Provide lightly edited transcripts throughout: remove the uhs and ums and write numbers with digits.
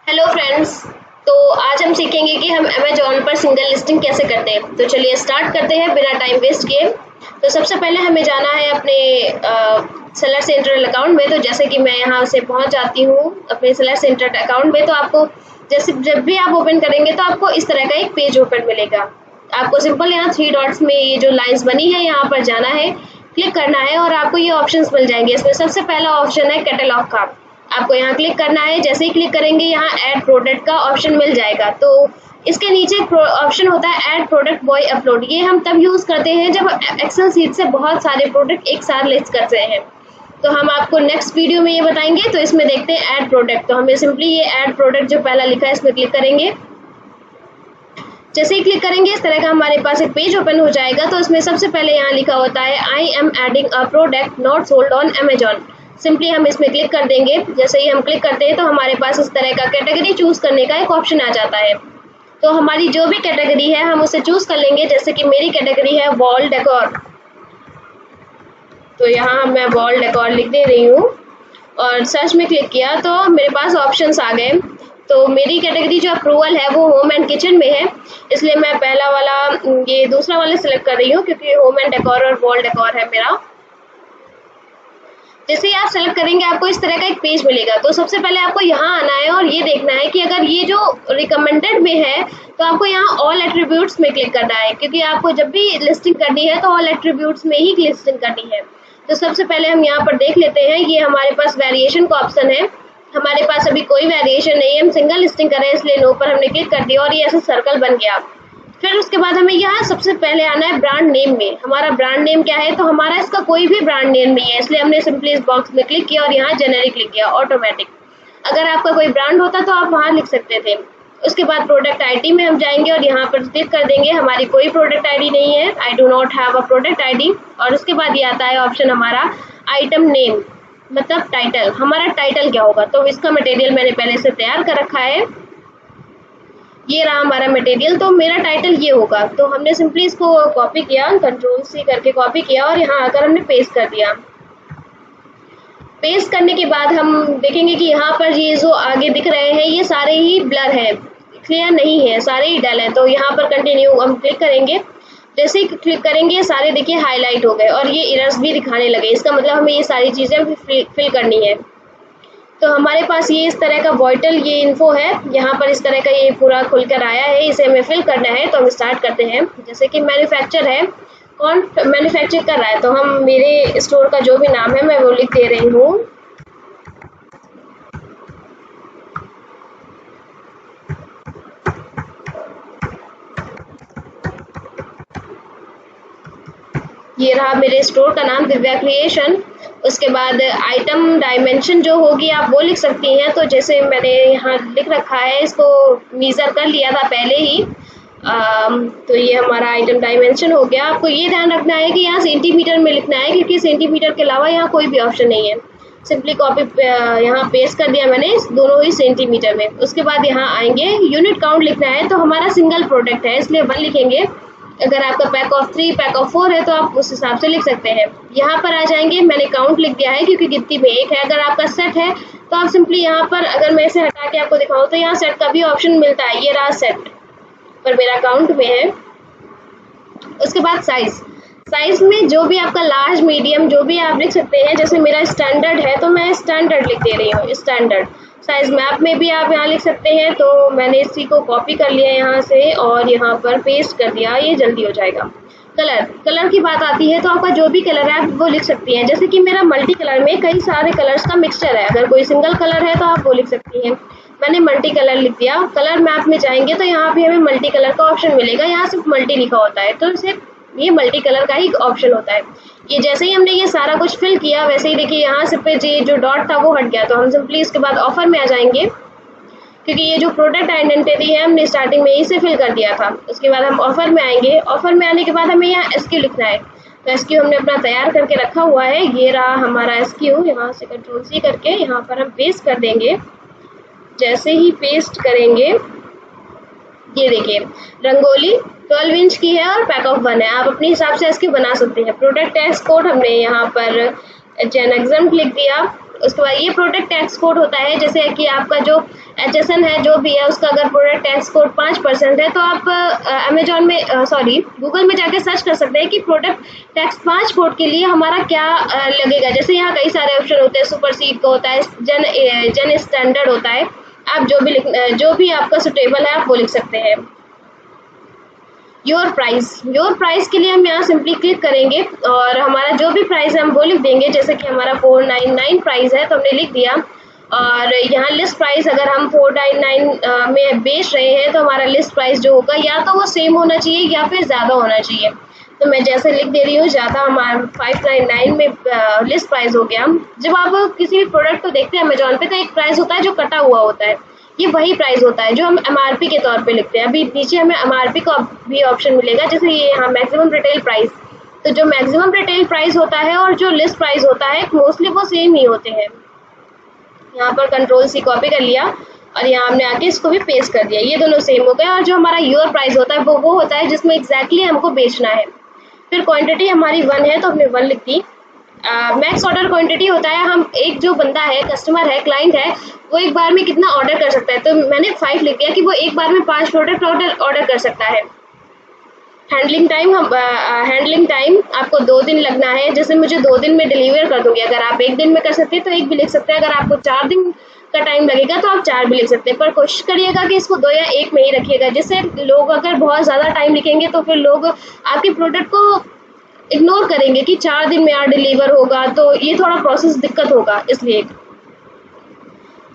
Hello friends. तो आज हम सीखेंगे कि हम अमेजोन पर सिंगल लिस्टिंग कैसे करते हैं। तो चलिए स्टार्ट करते हैं बिना टाइम वेस्ट किए। तो सबसे पहले हमें जाना है अपने सेलर सेंटर अकाउंट में। तो जैसे कि मैं यहाँ से पहुँच जाती हूँ अपने सेलर सेंटर अकाउंट में। तो आपको जैसे जब भी आप ओपन करेंगे तो आपको इस तरह का एक पेज ओपन मिलेगा। आपको सिंपल यहाँ 3 डॉट्स में ये जो लाइन्स बनी है यहाँ पर जाना है, क्लिक करना है और आपको ये ऑप्शंस मिल जाएंगे। इसमें सबसे पहला ऑप्शन है कैटलॉग का। आपको यहाँ क्लिक करना है। जैसे ही क्लिक करेंगे यहाँ ऐड प्रोडक्ट का ऑप्शन मिल जाएगा। तो इसके नीचे ऑप्शन होता है ऐड प्रोडक्ट बॉय अपलोड। ये हम तब यूज़ करते हैं जब एक्सेल सीट से बहुत सारे प्रोडक्ट एक साथ लिस्ट करते हैं। तो हम आपको नेक्स्ट वीडियो में ये बताएंगे। तो इसमें देखते हैं ऐड प्रोडक्ट। तो हमें सिंपली ये ऐड प्रोडक्ट जो पहला लिखा है इसमें क्लिक करेंगे। जैसे ही क्लिक करेंगे इस तरह का हमारे पास एक पेज ओपन हो जाएगा। तो इसमें सबसे पहले यहाँ लिखा होता है I am adding a product not sold on Amazon. Simply हम इसमें क्लिक कर देंगे। जैसे ही हम क्लिक करते हैं तो हमारे पास इस तरह का कैटेगरी चूज करने का एक ऑप्शन आ जाता है। तो हमारी जो भी कैटेगरी है हम उसे चूज कर लेंगे। जैसे कि मेरी कैटेगरी है वॉल डेकोर। तो यहाँ मैं वॉल डेकोर लिख दे रही हूँ और सर्च में क्लिक किया तो मेरे पास ऑप्शंस आ गए। तो मेरी कैटेगरी जो अप्रूवल है वो होम एंड किचन में है, इसलिए मैं पहला वाला ये दूसरा वाला सिलेक्ट कर रही हूँ क्योंकि होम एंड डेकोर और वॉल डेकोर है मेरा। जैसे ही आप सेलेक्ट करेंगे आपको इस तरह का एक पेज मिलेगा। तो सबसे पहले आपको यहाँ आना है और ये देखना है कि अगर ये जो रिकमेंडेड में है तो आपको यहाँ ऑल एट्रीब्यूट्स में क्लिक करना है, क्योंकि आपको जब भी लिस्टिंग करनी है तो ऑल एट्रीब्यूट्स में ही लिस्टिंग करनी है। तो सबसे पहले हम यहाँ पर देख लेते हैं। ये हमारे पास वेरिएशन का ऑप्शन है। हमारे पास अभी कोई वेरिएशन नहीं है, हम सिंगल लिस्टिंग कर रहे हैं इसलिए नो पर हमने क्लिक कर दिया और ये ऐसे सर्कल बन गया। फिर उसके बाद हमें यहाँ सबसे पहले आना है ब्रांड नेम में। हमारा ब्रांड नेम क्या है? तो हमारा इसका कोई भी ब्रांड नेम नहीं है, इसलिए हमने सिंपली इस बॉक्स में क्लिक किया और यहाँ जेनेरिक लिख दिया ऑटोमेटिक। अगर आपका कोई ब्रांड होता तो आप वहाँ लिख सकते थे। उसके बाद प्रोडक्ट आईडी में हम जाएंगे और यहाँ पर क्लिक कर देंगे। हमारी कोई प्रोडक्ट आईडी नहीं है, I do not have a product ID. और उसके बाद ये आता है ऑप्शन हमारा आइटम नेम, मतलब टाइटल। हमारा टाइटल क्या होगा? तो इसका मटेरियल मैंने पहले से तैयार कर रखा है। ये रहा हमारा मटेरियल। तो मेरा टाइटल ये होगा। तो हमने सिंपली इसको कॉपी किया, कंट्रोल सी करके कॉपी किया और यहाँ आकर हमने पेस्ट कर दिया। पेस्ट करने के बाद हम देखेंगे कि यहाँ पर ये जो आगे दिख रहे हैं ये सारे ही ब्लर है, क्लियर नहीं है, सारे ही डल हैं। तो यहाँ पर कंटिन्यू हम क्लिक करेंगे। जैसे ही क्लिक करेंगे सारे देखिए हाईलाइट हो गए और ये इरर्स भी दिखाने लगे। इसका मतलब हमें ये सारी चीज़ें फिल करनी है। तो हमारे पास ये इस तरह का वाइटल ये इन्फो है, यहाँ पर इस तरह का ये पूरा खुलकर आया है। इसे हमें फिल करना है। तो हम स्टार्ट करते हैं। जैसे कि मैन्युफैक्चर है, कौन मैन्युफैक्चर कर रहा है, तो हम मेरे स्टोर का जो भी नाम है मैं वो लिख दे रही हूँ। ये रहा मेरे स्टोर का नाम दिव्या क्रिएशन। उसके बाद आइटम डायमेंशन जो होगी आप वो लिख सकती हैं। तो जैसे मैंने यहाँ लिख रखा है, इसको मीज़र कर लिया था पहले ही। तो ये हमारा आइटम डायमेंशन हो गया। आपको ये ध्यान रखना है कि यहाँ सेंटीमीटर में लिखना है, क्योंकि सेंटीमीटर के अलावा यहाँ कोई भी ऑप्शन नहीं है। सिंपली कॉपी यहाँ पेस्ट कर दिया मैंने, दोनों ही सेंटीमीटर में। उसके बाद यहाँ आएंगे, यूनिट काउंट लिखना है। तो हमारा सिंगल प्रोडक्ट है इसलिए 1 लिखेंगे। अगर आपका पैक ऑफ 3 पैक ऑफ 4 है तो आप उस हिसाब से लिख सकते हैं। यहाँ पर आ जाएंगे, मैंने काउंट लिख दिया है क्योंकि गिनती में 1 है। अगर आपका सेट है तो आप सिंपली यहाँ पर, अगर मैं इसे हटा के आपको दिखाऊँ तो यहाँ सेट का भी ऑप्शन मिलता है। ये रहा सेट, पर मेरा काउंट में है। उसके बाद साइज में जो भी आपका लार्ज मीडियम जो भी आप लिख सकते हैं। जैसे मेरा स्टैंडर्ड है तो मैं स्टैंडर्ड लिख दे रही हूँ, स्टैंडर्ड। साइज मैप में भी आप यहाँ लिख सकते हैं। तो मैंने इसी को कॉपी कर लिया यहाँ से और यहाँ पर पेस्ट कर दिया, ये जल्दी हो जाएगा। कलर की बात आती है तो आपका जो भी कलर है आप वो लिख सकती हैं। जैसे कि मेरा मल्टी कलर में कई सारे कलर्स का मिक्सचर है, अगर कोई सिंगल कलर है तो आप वो लिख सकती हैं। मैंने मल्टी कलर लिख दिया। कलर मैप में जाएंगे तो यहाँ भी हमें मल्टी कलर का ऑप्शन मिलेगा। यहाँ सिर्फ मल्टी लिखा होता है, तो सिर्फ ये मल्टी कलर का ही ऑप्शन होता है। ये जैसे ही हमने ये सारा कुछ फिल किया वैसे ही देखिए यहाँ से पे जो डॉट था वो हट गया। तो हम सिंपली इसके बाद ऑफर में आ जाएंगे, क्योंकि ये जो प्रोडक्ट आइडेंटिटी है हमने स्टार्टिंग में ही से फिल कर दिया था। उसके बाद हम ऑफर में आएंगे। ऑफर में आने के बाद हमें यहाँ एसक्यू लिखना है। तो एसक्यू हमने अपना तैयार करके रखा हुआ है। ये रहा हमारा एसक्यू। यहाँ से कंट्रोल सी करके यहाँ पर हम पेस्ट कर देंगे। जैसे ही पेस्ट करेंगे ये देखिए रंगोली 12 इंच की है और पैक ऑफ 1 है। आप अपने हिसाब से एसक्यू बना सकते हैं। प्रोडक्ट टैक्स कोड हमने यहाँ पर जेन एग्जाम लिख दिया। उसके बाद ये प्रोडक्ट टैक्स कोड होता है, जैसे कि आपका जो HSN है जो भी है उसका अगर प्रोडक्ट टैक्स कोड 5% है तो आप अमेजोन में गूगल में जाके सर्च कर सकते हैं कि प्रोडक्ट टैक्स 5 कोड के लिए हमारा क्या लगेगा। जैसे यहाँ कई सारे ऑप्शन होते हैं, सुपर सीड का होता है, जन स्टैंडर्ड होता है, आप जो भी आपका सुटेबल है आप वो लिख सकते हैं। योर प्राइस के लिए हम यहाँ सिंपली क्लिक करेंगे और हमारा जो भी प्राइस है हम वो लिख देंगे। जैसे कि हमारा 499 प्राइस है तो हमने लिख दिया। और यहाँ लिस्ट प्राइस अगर हम 499 में बेच रहे हैं तो हमारा लिस्ट प्राइस जो होगा या तो वो सेम होना चाहिए या फिर ज़्यादा होना चाहिए। तो मैं जैसे लिख दे रही हूँ ज़्यादा, हमारा 599 में लिस्ट प्राइस हो गया। जब आप किसी भी प्रोडक्ट को देखते हैं अमेजोन पे तो एक प्राइस होता है जो कटा हुआ होता है, ये वही प्राइस होता है जो हम MRP के तौर पे लिखते हैं। अभी नीचे हमें MRP का भी ऑप्शन मिलेगा, जैसे ये यहाँ मैक्सिमम रिटेल प्राइस। तो जो मैक्सिमम रिटेल प्राइस होता है और जो लिस्ट प्राइस होता है मोस्टली वो सेम ही होते हैं। यहाँ पर Ctrl+C कॉपी कर लिया और यहाँ हमने आके इसको भी पेस्ट कर दिया, ये दोनों सेम हो गए। और जो हमारा योर प्राइस होता है वो होता है जिसमें एग्जैक्टली हमको बेचना है। फिर क्वांटिटी हमारी 1 है तो हमने 1 लिख दी। मैक्स ऑर्डर क्वांटिटी होता है, हम एक जो बंदा है, कस्टमर है, क्लाइंट है, वो एक बार में कितना ऑर्डर कर सकता है। तो मैंने 5 लिख दिया कि वो एक बार में 5 प्रोडक्ट ऑर्डर कर सकता है। हैंडलिंग टाइम आपको 2 दिन लगना है, जैसे मुझे 2 दिन में डिलीवर कर दूंगी। अगर आप 1 दिन में कर सकते हैं तो 1 भी लिख सकते हैं, अगर आपको 4 दिन का टाइम लगेगा तो आप 4 भी लिख सकते हैं। पर कोशिश करिएगा कि इसको 2 या 1 में ही रखिएगा, जिससे लोग अगर बहुत ज़्यादा टाइम लिखेंगे तो फिर लोग आपके प्रोडक्ट को इग्नोर करेंगे कि 4 दिन में डिलीवर होगा, तो ये थोड़ा प्रोसेस दिक्कत होगा इसलिए।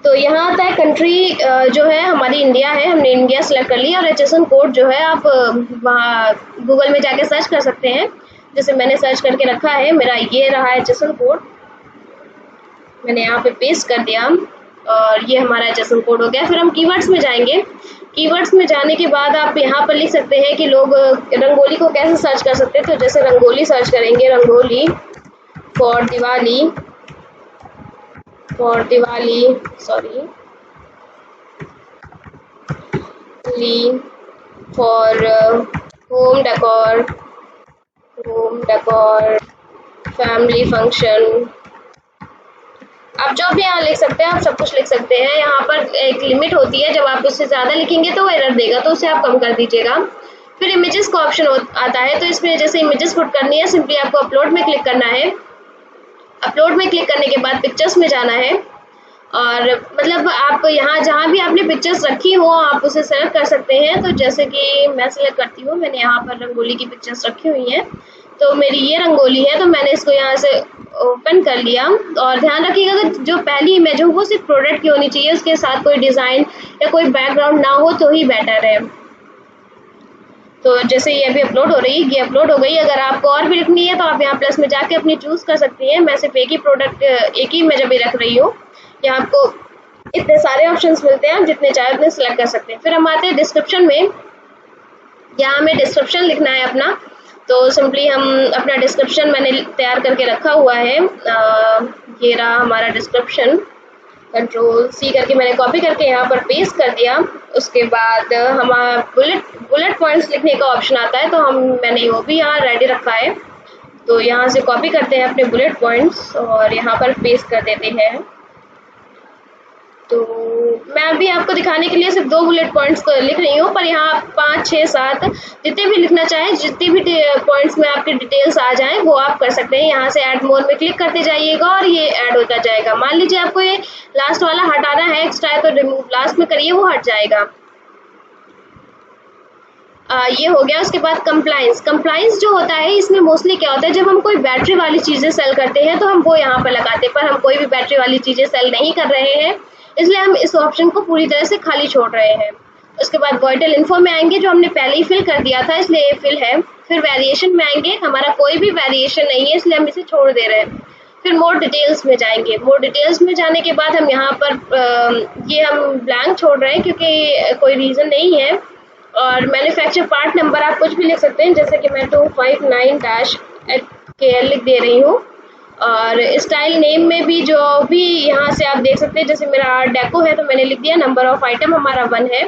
तो यहाँ आता है कंट्री जो है हमारी इंडिया है, हमने इंडिया सेलेक्ट कर लिया। और HSN कोड जो है आप वहाँ गूगल में जाके सर्च कर सकते हैं, जैसे मैंने सर्च करके रखा है, मेरा ये रहा HSN कोड, मैंने यहाँ पे पेस्ट कर दिया और ये हमारा HSN कोड हो गया। फिर हम कीवर्ड्स में जाएंगे। कीवर्ड्स में जाने के बाद आप यहाँ पर लिख सकते हैं कि लोग रंगोली को कैसे सर्च कर सकते हैं। तो जैसे रंगोली सर्च करेंगे, rangoli for Diwali for home decor family function, आप जो भी यहाँ लिख सकते हैं, आप सब कुछ लिख सकते हैं। यहाँ पर एक लिमिट होती है, जब आप उससे ज़्यादा लिखेंगे तो वो एरर देगा, तो उसे आप कम कर दीजिएगा। फिर इमेजेस का ऑप्शन आता है, तो इसमें जैसे इमेजेस पुट करनी है, सिंपली आपको अपलोड में क्लिक करना है। अपलोड में क्लिक करने के बाद पिक्चर्स में जाना है और मतलब आप यहाँ जहाँ भी आपने पिक्चर्स रखी हो आप उसे सेलेक्ट कर सकते हैं। तो जैसे कि मैं सेलेक्ट करती हूँ, मैंने यहाँ पर रंगोली की पिक्चर्स रखी हुई हैं, तो मेरी ये रंगोली है, तो मैंने इसको यहाँ से ओपन कर लिया। और ध्यान रखिएगा कि जो पहली इमेज हो वो सिर्फ प्रोडक्ट की होनी चाहिए, उसके साथ कोई डिज़ाइन या कोई बैकग्राउंड ना हो तो ही बेटर है। तो जैसे ये अभी अपलोड हो रही है, ये अपलोड हो गई। अगर आपको और भी लिखनी है तो आप यहाँ प्लस में जाके अपनी चूज़ कर सकती हैं। मैं सिर्फ एक ही इमेज अभी रख रही हूँ। यहाँ आपको इतने सारे ऑप्शंस मिलते हैं, आप जितने चाहे उतने सेलेक्ट कर सकते हैं। फिर हम आते हैं डिस्क्रिप्शन में। यहाँ हमें डिस्क्रिप्शन लिखना है अपना, तो सिंपली हम अपना डिस्क्रिप्शन मैंने तैयार करके रखा हुआ है। ये रहा हमारा डिस्क्रिप्शन, Ctrl+C करके मैंने कॉपी करके यहाँ पर पेस्ट कर दिया। उसके बाद हमारा बुलेट पॉइंट्स लिखने का ऑप्शन आता है, तो मैंने वो भी यहाँ रेडी रखा है। तो यहाँ से कॉपी करते हैं अपने बुलेट पॉइंट्स और यहाँ पर पेस्ट कर देते हैं। तो मैं अभी आपको दिखाने के लिए सिर्फ 2 बुलेट पॉइंट्स को लिख रही हूँ, पर यहाँ 5, 6, 7 जितने भी लिखना चाहें, जितने भी पॉइंट्स में आपके डिटेल्स आ जाएं वो आप कर सकते हैं। यहाँ से ऐड मोर में क्लिक करते जाइएगा और ये ऐड होता जाएगा। मान लीजिए आपको ये लास्ट वाला हटाना है, एक्स्ट्रा है, तो रिमूव लास्ट में करिए, वो हट जाएगा। ये हो गया। उसके बाद कंप्लाइंस जो होता है, इसमें मोस्टली क्या होता है, जब हम कोई बैटरी वाली चीज़ें सेल करते हैं तो हम वो यहाँ पर लगाते हैं, पर हम कोई भी बैटरी वाली चीज़ें सेल नहीं कर रहे हैं, इसलिए हम इस ऑप्शन को पूरी तरह से खाली छोड़ रहे हैं। उसके बाद वाइटल इन्फो में आएंगे, जो हमने पहले ही फिल कर दिया था इसलिए ये फिल है। फिर वेरिएशन में आएंगे, हमारा कोई भी वेरिएशन नहीं है इसलिए हम इसे छोड़ दे रहे हैं। फिर मोर डिटेल्स में जाएंगे। मोर डिटेल्स में जाने के बाद हम यहाँ पर ये हम ब्लैंक छोड़ रहे हैं क्योंकि कोई रीज़न नहीं है। और मैन्युफैक्चर पार्ट नंबर आप कुछ भी लिख सकते हैं, जैसे कि मैं 259-KL लिख दे रही हूँ। और स्टाइल नेम में भी जो भी यहाँ से आप देख सकते हैं, जैसे मेरा आर्ट डेको है तो मैंने लिख दिया। नंबर ऑफ आइटम हमारा 1 है।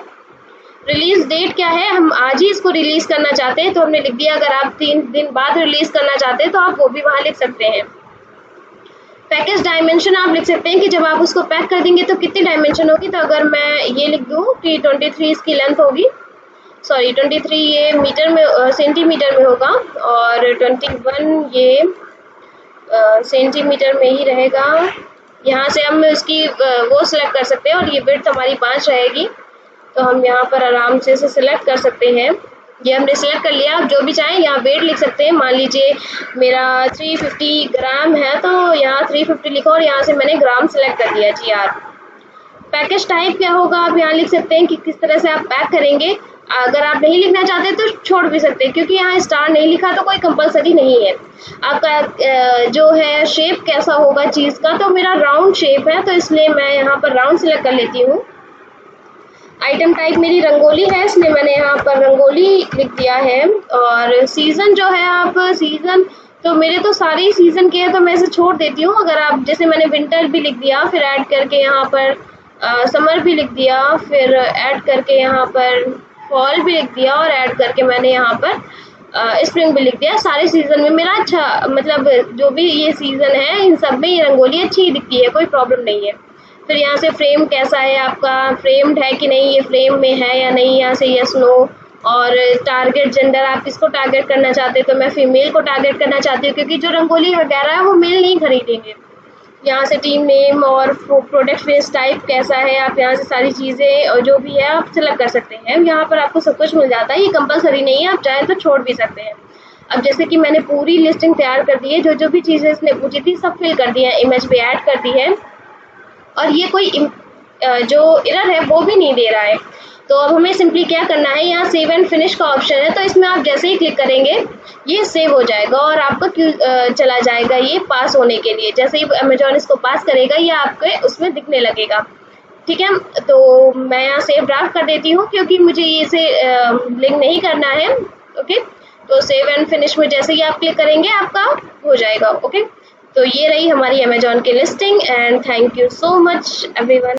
रिलीज डेट क्या है, हम आज ही इसको रिलीज करना चाहते हैं तो हमने लिख दिया। अगर आप 3 दिन बाद रिलीज करना चाहते हैं तो आप वो भी वहाँ लिख सकते हैं। पैकेज डायमेंशन आप लिख सकते हैं कि जब आप उसको पैक कर देंगे तो कितनी डायमेंशन होगी। तो अगर मैं ये लिख दूँ कि 23 इसकी लेंथ होगी, सॉरी 23 ये मीटर में सेंटीमीटर में होगा और 21 ये सेंटीमीटर में ही रहेगा। यहाँ से हम इसकी वो सिलेक्ट कर सकते हैं और ये विड्थ हमारी 5 रहेगी। तो हम यहाँ पर आराम से इसे सिलेक्ट कर सकते हैं। ये हमने सिलेक्ट कर लिया। आप जो भी चाहें यहाँ वेट लिख सकते हैं। मान लीजिए मेरा 350 ग्राम है तो यहाँ 350 लिखो और यहाँ से मैंने ग्राम सिलेक्ट कर दिया GR। पैकेज टाइप क्या होगा आप यहाँ लिख सकते हैं कि किस तरह से आप पैक करेंगे। अगर आप नहीं लिखना चाहते तो छोड़ भी सकते हैं, क्योंकि यहाँ स्टार नहीं लिखा तो कोई कंपलसरी नहीं है। आपका जो है शेप कैसा होगा चीज़ का, तो मेरा राउंड शेप है तो इसलिए मैं यहाँ पर राउंड सिलेक्ट कर लेती हूँ। आइटम टाइप मेरी रंगोली है, इसलिए मैंने यहाँ पर रंगोली लिख दिया है। और सीज़न जो है, आप सीज़न तो मेरे तो सारे ही सीज़न के हैं तो मैं इसे छोड़ देती हूँ। अगर आप जैसे मैंने विंटर भी लिख दिया, फिर ऐड करके यहाँ पर समर भी लिख दिया, फिर ऐड करके यहाँ पर फॉल भी लिख दिया और ऐड करके मैंने यहाँ पर स्प्रिंग भी लिख दिया। सारे सीज़न में मेरा अच्छा, मतलब जो भी ये सीज़न है इन सब में ये रंगोली अच्छी दिखती है, कोई प्रॉब्लम नहीं है। फिर यहाँ से फ्रेम कैसा है आपका, फ्रेम्ड है कि नहीं, ये फ्रेम में है या नहीं, यहाँ से यस नो। और टारगेट जेंडर आप किसको टारगेट करना चाहते हैं, तो मैं फीमेल को टारगेट करना चाहती हूँ, क्योंकि जो रंगोली वगैरह है वो मेल नहीं खरीदेंगे। यहाँ से टीम नेम और प्रोडक्ट फेस टाइप कैसा है, आप यहाँ से सारी चीज़ें और जो भी है आप सिलेक्ट कर सकते हैं। यहाँ पर आपको सब कुछ मिल जाता है, ये कंपलसरी नहीं है, आप चाहें तो छोड़ भी सकते हैं। अब जैसे कि मैंने पूरी लिस्टिंग तैयार कर दी है, जो जो भी चीज़ें इसने पूछी थी सब फिल कर दी है, इमेज भी ऐड कर दी है और ये कोई जो एरर है वो भी नहीं दे रहा है। तो अब हमें सिंपली क्या करना है, यहाँ सेव एंड फिनिश का ऑप्शन है, तो इसमें आप जैसे ही क्लिक करेंगे ये सेव हो जाएगा और आपका चला जाएगा ये पास होने के लिए। जैसे ही अमेजॉन इसको पास करेगा ये आपके उसमें दिखने लगेगा। ठीक है, तो मैं यहाँ सेव ड्राफ्ट कर देती हूँ क्योंकि मुझे ये से लिंक नहीं करना है। ओके, तो सेव एंड फिनिश में जैसे ही आप क्लिक करेंगे आपका हो जाएगा। ओके, तो ये रही हमारी अमेजॉन की listing and thank you so much everyone.